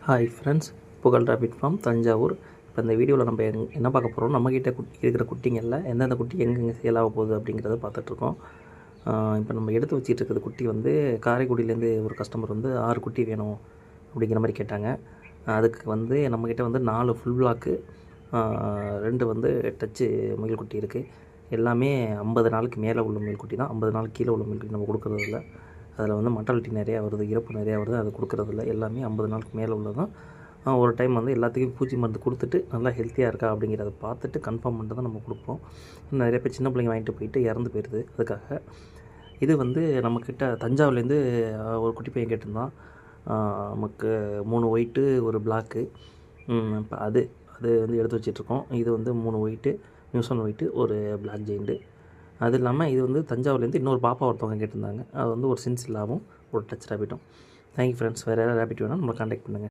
Hi friends, புகழ் rapid form Thanjavur. இப்போ இந்த வீடியோவில் நம்ம என்ன பார்க்க போகிறோம், நம்மக்கிட்ட இருக்கிற குட்டிங்களில் எந்தெந்த குட்டி எங்கெங்கே சேல் ஆக போகுது அப்படிங்கிறத பார்த்துட்ருக்கோம். இப்போ நம்ம எடுத்து வச்சிட்டு இருக்கிற குட்டி வந்து காரைக்குடியிலேருந்து ஒரு கஸ்டமர் வந்து 6 குட்டி வேணும் அப்படிங்கிற மாதிரி கேட்டாங்க. அதுக்கு வந்து நம்மக்கிட்ட வந்து 4 ஃபுல் பிளாக்கு, 2 வந்து டச்சு முயல் குட்டி இருக்குது. எல்லாமே 50 நாளுக்கு மேலே உள்ள முயல் குட்டி தான். 50 நாளுக்கு கீழே உள்ள முயல் குட்டி நம்ம கொடுக்குறது இல்லை. அதில் வந்து மட்டாலிட்டி நிறையா வருது, இறப்பு நிறையா வருது, அது கொடுக்குறதில்ல. எல்லாமே 50 நாளுக்கு மேலே உள்ளதான். ஒரு டைம் வந்து எல்லாத்துக்கும் பூச்சி மருந்து கொடுத்துட்டு நல்லா ஹெல்த்தியாக இருக்கா அப்படிங்கிறத பார்த்துட்டு கன்ஃபார்ம் பண்ணிட்டு தான் நம்ம கொடுப்போம். நிறைய பேர் சின்ன பிள்ளைங்க வாங்கிட்டு போயிட்டு இறந்து போயிடுது. அதுக்காக இது வந்து நம்மக்கிட்ட தஞ்சாவூர்லேருந்து ஒரு குட்டி பையன் கேட்டிருந்தான். நமக்கு 3 ஒயிட்டு, ஒரு பிளாக்கு. இப்போ அது வந்து எடுத்து வச்சிட்ருக்கோம். இது வந்து 3 ஒயிட்டு, நியூசன் ஒயிட்டு, ஒரு பிளாக் ஜெயிண்ட்டு. அது இல்லாமல் இது வந்து தஞ்சாவூர்லேருந்து இன்னொரு பாப்பா ஒருத்தவங்க கேட்டிருந்தாங்க. அது வந்து ஒரு சின்சில்லாவும் ஒரு டச் ரேபிட்டும். Thank you friends. வேறு யாராவது ரேபிட் வேணால் நம்மளை கான்டாக்ட் பண்ணுங்கள்.